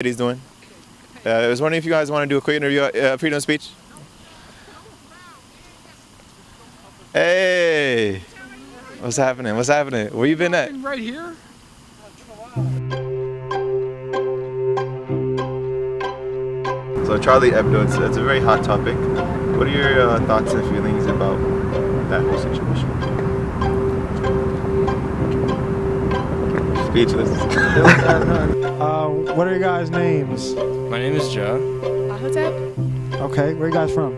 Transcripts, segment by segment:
He's doing. I was wondering if you guys want to do a quick interview at freedom of speech. Hey, what's happening? What's happening? Where you been at? Right here. So Charlie Hebdo, it's a very hot topic. What are your thoughts and feelings about that whole situation? Speechless. What are your guys' names? My name is Joe. Hotep? Okay, where are you guys from?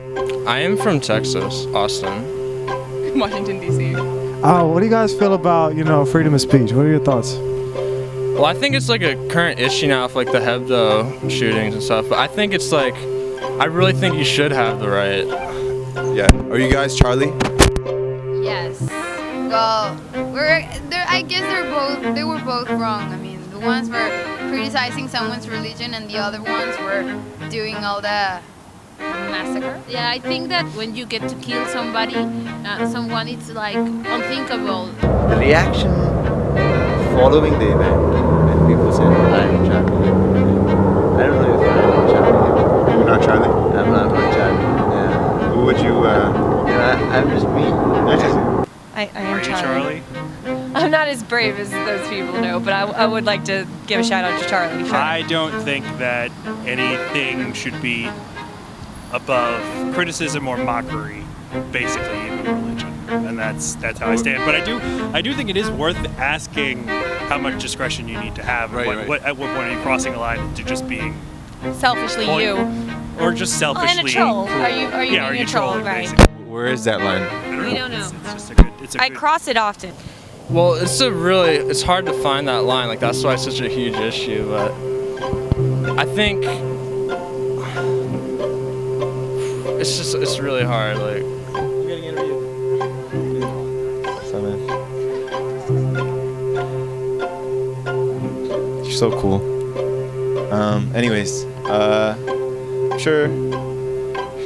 I am from Texas, Austin. Washington, D.C. What do you guys feel about, freedom of speech? What are your thoughts? Well, I think it's like a current issue now with like the Hebdo shootings and stuff, but I think it's like, I really think you should have the right. Yeah. Are you guys Charlie? Yes. Well, I guess they were both wrong. I mean, the ones were criticizing someone's religion, and the other ones were doing all the massacre. Yeah, I think that when you get to kill somebody, someone, it's like unthinkable. The reaction following the event, when people said, I'm Charlie. I don't know if I'm Charlie. You're not Charlie? I'm not Charlie. Yeah. Who would you? I'm just me. I am Charlie. I'm not as brave as those people, no, but I would like to give a shout out to Charlie. I don't think that anything should be above criticism or mockery, basically, in religion, and that's how I stand. But I do think it is worth asking how much discretion you need to have. Right. At what point are you crossing a line into just being Selfishly, you. or just selfishly? And a troll. cruel? Are you Yeah, being are you a troll? trolling, Right. basically? Where is that line? We don't know. It's just a good. I cross it often. Well, it's hard to find that line, like that's why it's such a huge issue, but I think it's really hard, like. You're getting interviewed. So, man. You're so cool. Anyways, sure.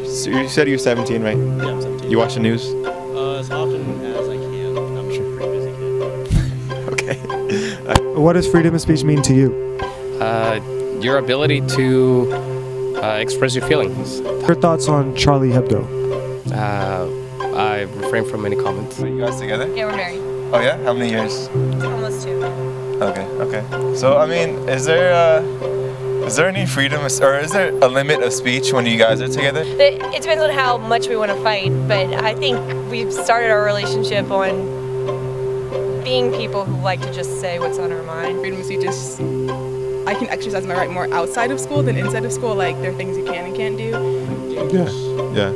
So you said you're 17, right? Yeah, I'm 17. You watch the news? As often as I can. I'm a pretty busy kid. Okay. What does freedom of speech mean to you? Your ability to express your feelings. Your thoughts on Charlie Hebdo? I refrain from any comments. So you guys together? Yeah, we're married. Oh yeah? How many years? Almost 2. Okay. So I mean, is there any freedom or is there a limit of speech when you guys are together? It depends on how much we want to fight, but I think we've started our relationship on being people who like to just say what's on our mind. Freedom of speech is, I can exercise my right more outside of school than inside of school. Like, there are things you can and can't do. Yeah.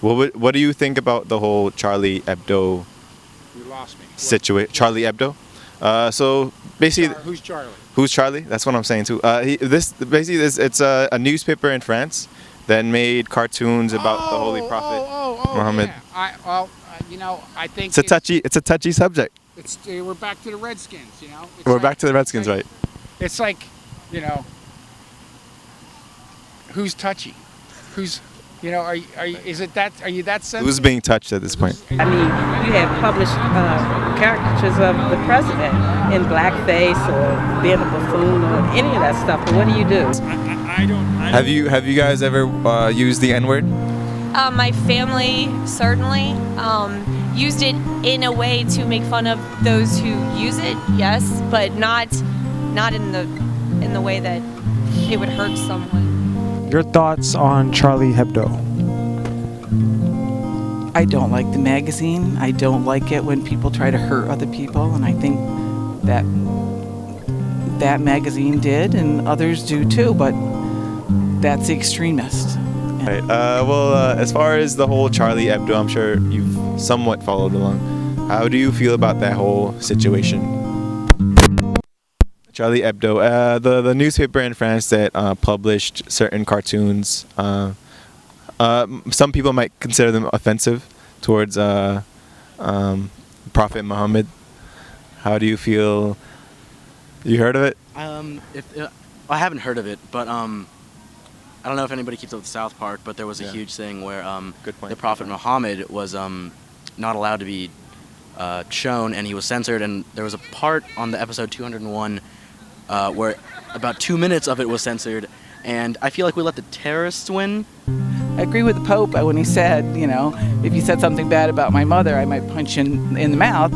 What do you think about the whole Charlie Hebdo situation? Charlie Hebdo. So basically, Who's Charlie? who's Charlie? That's what I'm saying too. It's a newspaper in France that made cartoons about the Holy Prophet Muhammad. Yeah. I think It's a touchy subject. we're back to the Redskins. We're back to the Redskins, right? It's like, who's touchy? Who's, are you that sensitive? Who's being touched at this point? I mean, you have published caricatures of the president in blackface or being a buffoon or any of that stuff. But what do you do? I don't. Have you guys ever used the N-word? My family certainly used it in a way to make fun of those who use it, yes, but not in the way that it would hurt someone. Your thoughts on Charlie Hebdo? I don't like the magazine. I don't like it when people try to hurt other people, and I think that magazine did, and others do too, but that's the extremist. Right. As far as the whole Charlie Hebdo, I'm sure you've somewhat followed along. How do you feel about that whole situation? Charlie Hebdo, the newspaper in France that published certain cartoons. Some people might consider them offensive towards Prophet Muhammad. How do you feel? You heard of it? I haven't heard of it, but I don't know if anybody keeps up with South Park, but there was a huge thing where the Prophet Muhammad was not allowed to be shown, and he was censored. And there was a part on the episode 201 where about 2 minutes of it was censored, and I feel like we let the terrorists win. I agree with the Pope when he said, you know, if you said something bad about my mother, I might punch you in the mouth.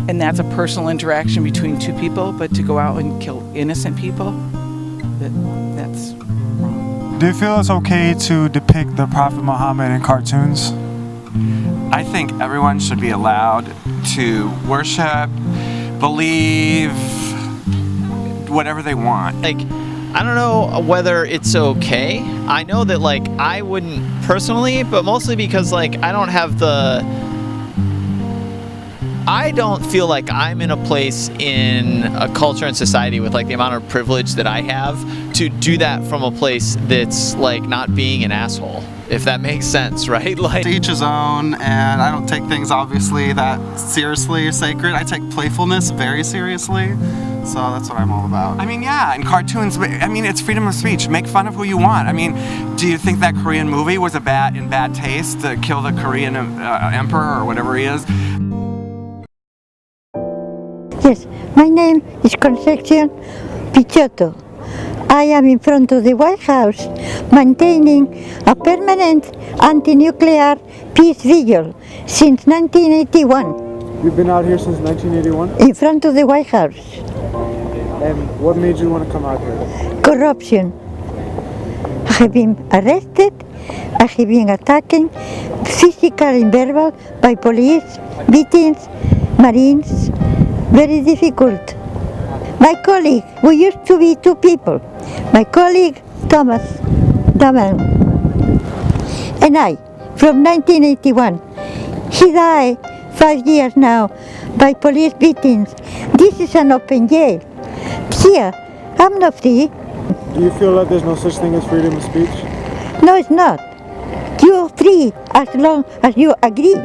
And that's a personal interaction between two people, but to go out and kill innocent people, that's wrong. Do you feel it's okay to depict the Prophet Muhammad in cartoons? I think everyone should be allowed to worship, believe, whatever they want. Like, I don't know whether it's okay. I know that, like, I wouldn't personally, but mostly because, like, I don't feel like I'm in a place in a culture and society with, like, the amount of privilege that I have to do that from a place that's, like, not being an asshole, if that makes sense, right? Like, To each his own, and I don't take things obviously that seriously or sacred. I take playfulness very seriously. So that's what I'm all about. I mean, yeah, in cartoons, I mean, it's freedom of speech. Make fun of who you want. I mean, do you think that Korean movie was in bad taste to kill the Korean emperor or whatever he is? Yes, my name is Concepcion Pichotto. I am in front of the White House maintaining a permanent anti-nuclear peace vigil since 1981. You've been out here since 1981? In front of the White House. And what made you want to come out here? Corruption. I have been arrested, I have been attacked, physical and verbal, by police, beatings, Marines. Very difficult. My colleague, we used to be two people. My colleague, Thomas Daman, and I, from 1981. He died 5 years now by police beatings. This is an open jail. Here, I'm not free. Do you feel that there's no such thing as freedom of speech? No, it's not. You're free as long as you agree.